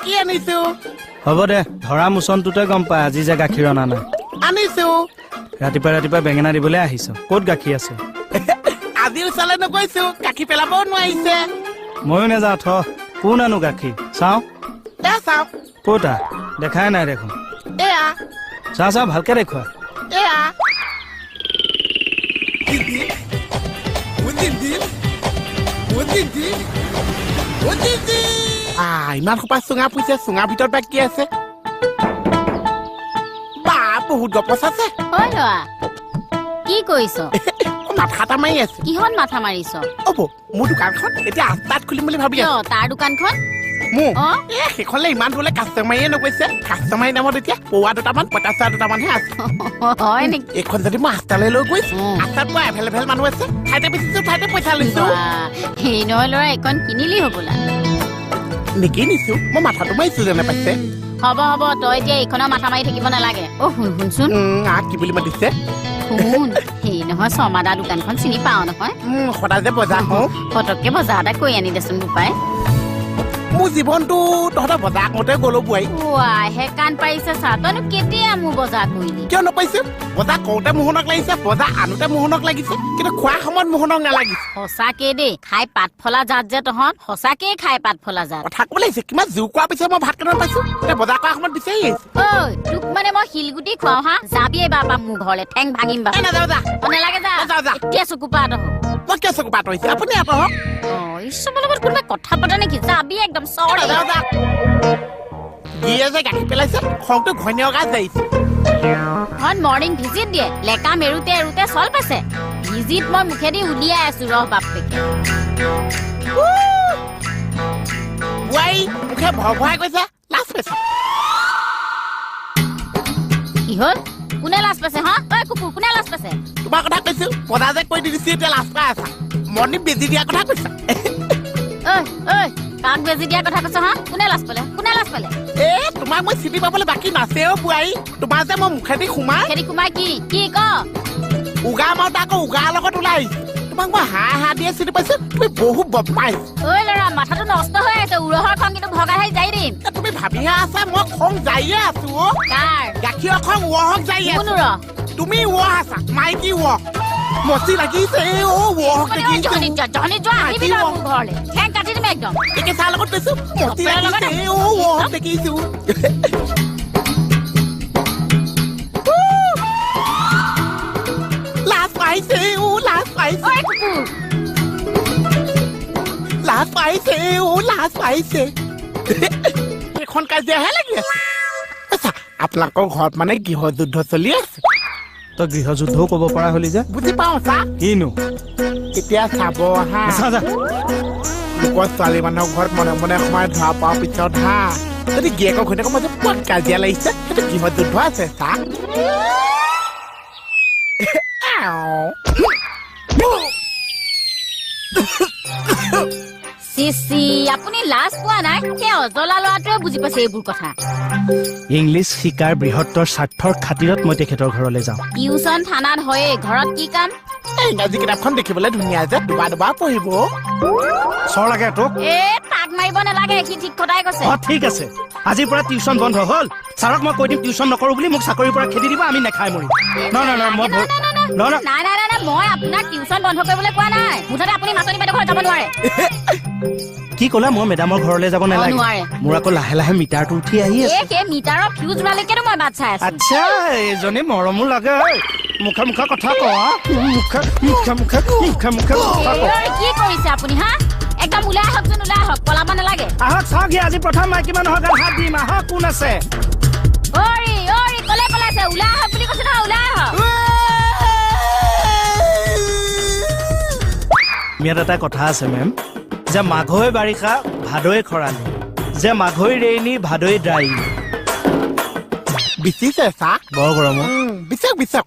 কি আনিছো হ'ব দে ধৰা মুচনটোতে গম পাই আজি যে গাখীৰ অনা নাই আনিছো ৰাতিপুৱা বেঙেনা দিবলৈ আহিছ ক'ত গাখীৰ আছে আজি উচালে নকৈছো গাখীৰ পেলাবও নোৱাৰিছে ময়ো নেযাওঁ থ কোন আনো গাখীৰ চাওঁ চাওঁ ক'তা দেখাই নাই দেখোন এয়া চাওঁ ভালকে দেখুৱা এয়া ইমান সোপা চুঙা পুইছে চুঙাৰ ভিতৰত বা কি আছে বা বহুত গপচ আছে কি কৰিছ মাথা এটা মাৰি আছে কিহত মাথা মাৰিছ অব মোৰ দোকানখন এতিয়া আস্তাত খুলিম বুলি ভাবি আছো তাৰ দোকানখন সেইখনলে ইমান বোলে কাষ্টমাৰীয়ে নকৈছে কাষ্টমাৰী নামত এতিয়া পৌৱা দুটামান 50 দুটামানহে আছে হয় নেকি এইখন যদি মই আস্তালৈ লৈ গৈছো আস্তাত মই এভেলেবল মানুহ আছে ঠাইতে বেচিছো ঠাইতে পইচা লৈছো সেই নহয় ল'ৰা এইখন কিনিলি হ'বলা নিকিনিছো মই মাথাটো মাৰিছো যেনে পাইছে হ'ব তই এতিয়া এইখনৰ মাথা মাৰি থাকিব নালাগে শুনচোন কি বুলি মাতিছে শুন সেই নহয় শৰ্মাদা দোকানখন চিনি পাও নহয় সদায় যে বজাৰ হওঁ পটককে বজাৰ এটা কৰি আনি দেচোন বোপাই মোৰ জীৱনটো তহঁতৰ বজাৰ কৰোঁতে গ'লো বোৱাৰী হে কাণ পাৰিছে চা তইনো কেতিয়া মোৰ বজাৰ কৰিলি কিয় নপাইছো বজাৰ কৰোঁতে মোহনক লাগিছে বজাৰ আনোতে মোহনক লাগিছে কিন্তু খোৱাৰ সময়ত মোহনক নালাগিছে সঁচাকে দেই খাই পাত ফলা জাত যে তহঁত সঁচাকে খাই পাত ফলা জাত কথা ক'ব লাগিছে কিমান জোৰ কৰাৰ পিছত মই ভাত কেইটামান পাইছো এতিয়া বজাৰ কৰাৰ সময়ত বিচাৰি আহিছো তোক মানে মই শিলগুটি খুৱাও হা যাবি এবাৰ পৰা মোৰ ঘৰলে ঠেং ভাঙিম বা নাযাওঁ যা নালাগে যা এতিয়া চকু পাত মই কিয় চকু পাত হৈছো আপুনি আহক ঈশ্বৰৰ লগত কোনোবাই কথা পাতে নেকি যাবি একদম গিয়ে যে গাখীৰ পেলাইছে খংটো ঘৈণীয়েকা যাইছে মৰ্ণিং ভিজিট দিয়ে লেকা মেৰুতে এৰুতে চল পাইছে ভিজিট মই মুখেদি উলিয়াই আছো ৰহ বাপেকে বোৱাৰী মুখে ভৰভৰাই কৈছে লাজ পাইছে কি হ'ল কোনে লাজ পাইছে হা কুকুৰ কোনে লাজ পাইছে তোমাৰ কথা কৈছো বজাৰ যে কৈ দিছে এতিয়া লাজ পাই আছা মৰ্ণিং বেজি দিয়াৰ কথা কৈছা কাক বেজি দিয়াৰ কথা কৈছ হা কোনে লাজ পালে তোমাক মই চিটি পাবলৈ বাকী নাছে বোৱাৰী তোমাৰ যে মই মুখেদি সোমাই কি ক উগা মাৰোতে আকৌ উগাৰ লগত ওলাই আহিছে তোমাক মই হাঁহ দিয়ে চিনি পাইছো তুমি বহুত বদমাই ল'ৰা মাথাটো নষ্ট হৈ আছে উৰহৰ খং কিন্তু ভগাই যাই দিম তুমি ভাবিহে আছা মই খং যায়ে আছো গাখীৰৰ খং উৰহক যাই আছো তুমি উৰহ আছা মাইকী উৰহ মচি লাগিছে চাহ লগত কৈছো দেখিছো লাজ পাইছে এখন কাজিয়াহে লাগি আছে আপোনালোকৰ ঘৰত মানে গৃহ যুদ্ধ চলি আছে তই গৃহ যুদ্ধও ক'ব পৰা হলি যে বুজি পাওঁ চা কিনো এতিয়া চাব হা লোকৰ ছোৱালী মানুহৰ ঘৰত মনে মনে সোমাই ধৰা পোৱাৰ পিছত হা যদি গিয়েকৰ ঘৈণীয়েকৰ মাজত বহুত কাজিয়া লাগিছে সেইটো গৃহ যুদ্ধ আছে চা আপুনি লাজ পোৱা নাই সেই অজলা ল'ৰাটোৱে বুজি পাইছে এইবোৰ কথা ইংলিছ শিকাৰ বৃহত্তৰ স্বাৰ্থৰ খাতিৰত মই তেখেতৰ ঘৰলৈ যাওঁ টিউচন থানাত হয়ে ঘৰত কি কাম ইংৰাজী কিতাপখন দেখিবলৈ ধুনীয়া যে দুবাৰ পঢ়িব চৰ লাগে তোক তাক মাৰিব নালাগে সি ঠিক কথাই কৈছে ঠিক আছে আজিৰ পৰা টিউচন বন্ধ হ'ল ছাৰক মই কৈ দিম টিউচন নকৰো বুলি মোক চাকৰিৰ পৰা খেদি দিব আমি নেখাই মৰিম মই আপোনাক টিউচন বন্ধ কৰিবলৈ কোৱা নাই মুঠতে আপুনি মাছনি বাইদেউ ঘৰত যাব নোৱাৰে কি ক'লা মই মেডামৰ ঘৰলৈ যাব নালাগে মোৰ আকৌ লাহে লাহে মিটাৰটো উঠি আহি আছে মিটাৰৰ ফিউজ ওলালেকেনো মই বাট চাই আছো আচ্ছা এজনী মৰমো লাগে মুখে কথা কোৱা মুখে কি কৰিছে আপুনি হা একদম ওলাই আহকচোন ওলাই আহক পলাব নালাগে আহক চাওক আজি প্ৰথম মাইকী মানুহৰ গাত হাত দিম আহক কোন আছে কলে পলাইছে ওলাই আহক বুলি কৈছে নহয় ওলাই আহক ইয়াত এটা কথা আছে মেম যে মাঘৈ বাৰিষা ভাদৈ খৰালি যে মাঘৈ ৰেইনী ভাদৈ ড্ৰাই বিচিছে চাহ বৰ গৰম বিচাক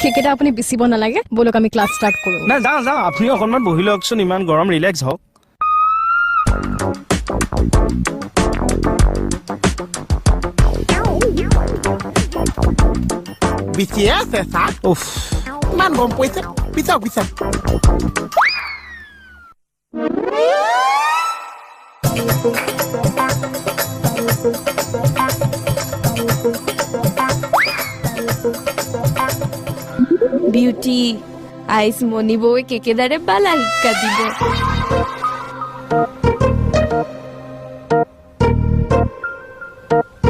সেইকেইটা আপুনি বিচিব নালাগে বলক আমি ক্লাছ ষ্টাৰ্ট কৰো না যাওঁ আপুনি অকণমান বহি লওকচোন ইমান গৰম ৰিলেক্স হওক বিচিয়ে আছে চা উফ ইমান গম পৰিছে পিছক বিউটি আইস মনি বউ কেকেদাৰে বালা শিক্ষা দিব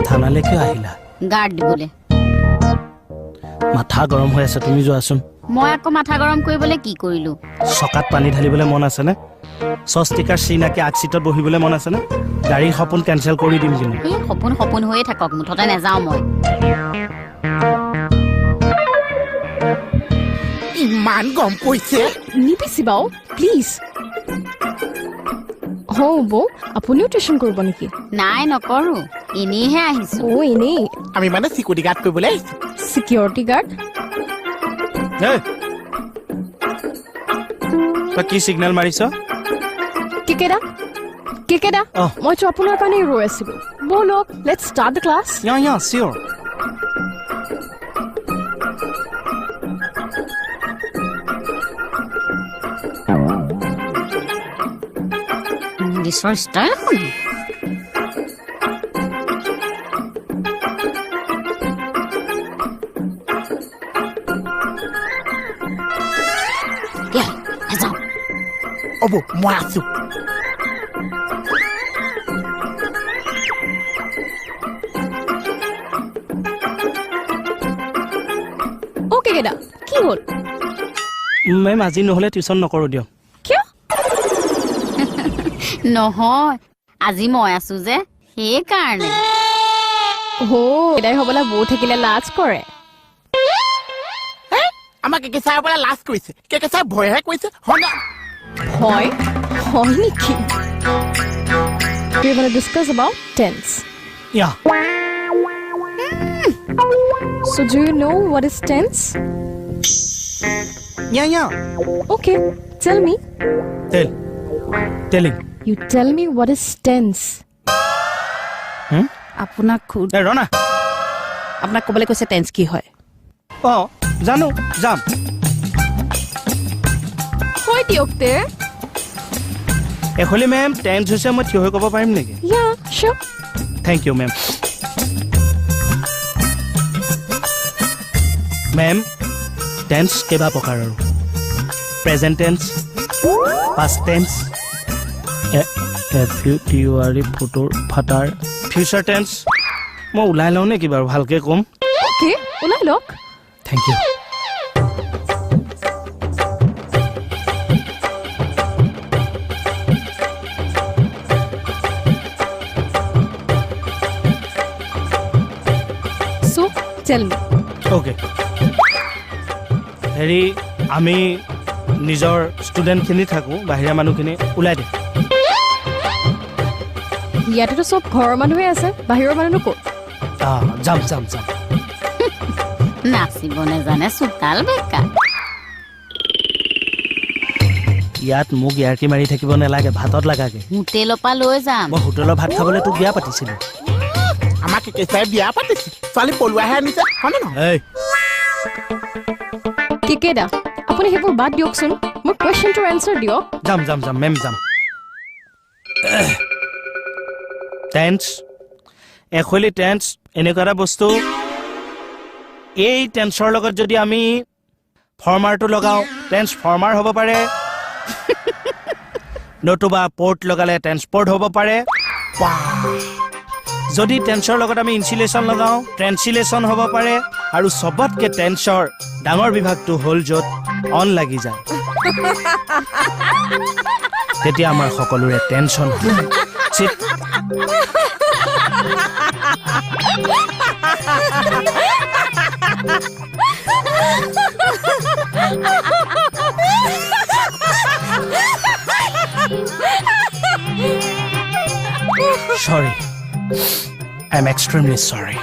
থানালৈ কিয় আহিলা গাৰ্ড দিবলৈ মাথা গৰম হৈ আছে তুমি যোৱাচোন মই আকৌ মাথা গৰম কৰিবলৈ কি কৰিলো চকাত পানী ঢালিবলৈ মন আছেনে স্বস্তিকাৰ চিনাকি আগ চিটত বহিবলৈ মন আছেনে গাড়ীৰ সপোন কেঞ্চেল কৰি দিম কিন্তু এই সপোন হৈয়ে থাকক মুঠতে নাযাওঁ মই ইমান গম পৰিছে নিপিচিবাও প্লিজ বৌ আপুনিও টিউশ্যন কৰিব নেকি নাই নকৰো এনেইহে আহিছো এনেই আমি মানে চিকিউৰিটি গাৰ্ড কৰিবলৈ আহিছো চিকিউৰিটি গাৰ্ড তই কি চিগনেল মাৰিছ কেকেদা মইতো আপোনাৰ কাৰণে ৰৈ আছিলো ব'লক লেটছ ষ্টাৰ্ট দ্য ক্লাছ ইয়া চিয়'ৰ ইংলিছৰ ষ্টাইল যাওঁ অবু মই আছো কেকেদা কি হ'ল মেম আজি নহ'লে টিউশ্যন নকৰোঁ দিয়ক কিয় নহয় আজি মই আছো যে সেইকাৰণে এদাই হ'বলা বৌ থাকিলে লাজ কৰে আমাক কেকেচাৰ পৰা লাজ কৰিছে কেকেচাৰ ভয়হে কৰিছে হয় হয় নেকি We're going to discuss about tense. Yeah. So do you know what is tense? Yeah. Okay, tell me. Telling. You tell me what is tense. আপোনাক ৰণা আপোনাক ক'বলৈ কৈছে টেন্স কি হয় জানো যাম হয় দিয়ক তে এখলি মেম টেন্স হৈছে মই থিয় হৈ ক'ব পাৰিম নেকি Yeah, sure. Thank you ma'am ma'am tense কেইবা প্ৰকাৰৰ present tense past tense future future tense মই ওলাই লওঁ নেকি বাৰু ভালকৈ ক'ম Okay, ওলাই লওক thank you So, tell me. Okay হেৰি আমি নিজৰ ষ্টুডেণ্টখিনি থাকোঁ বাহিৰা মানুহখিনি ওলাই দে ইয়াতেতো চব ঘৰৰ মানুহে আছে বাহিৰৰ মানুহনো ক'ত যাম নাচিব নেজানে চোতাল বেকা ইয়াত মোক ইয়াৰকি মাৰি থাকিব নালাগে ভাতত লাগাগে হোটেলৰ পৰা লৈ যাম মই হোটেলৰ ভাত খাবলৈ তোক বিয়া পাতিছিলোঁ আমাক কেকেচাই বিয়া পাতিছে ছোৱালী পলুৱাহে আনিছে হয় নহয় কেকেদা আপুনি সেইবোৰ বাদ দিয়কচোন মোক কুৱেশ্যনটোৰ এনচাৰ দিয়ক যাম মেম যাম টেন্স একচুৱেলি টেন্স এনেকুৱা এটা বস্তু এই টেন্সৰ লগত যদি আমি ফৰ্মাৰটো লগাওঁ টেন্স ফৰ্মাৰ হ'ব পাৰে নতুবা পৰ্ট লগালে ট্ৰেন্সপৰ্ট হ'ব পাৰে যদি টেন্সৰ লগত আমি ইনচুলেশ্যন লগাওঁ ট্ৰেন্সিলেশ্যন হ'ব পাৰে আৰু চবতকৈ টেন্সৰ ডাঙৰ বিভাগটো হ'ল য'ত অন লাগি যায় তেতিয়া আমাৰ সকলোৰে tension Sorry. I'm extremely sorry.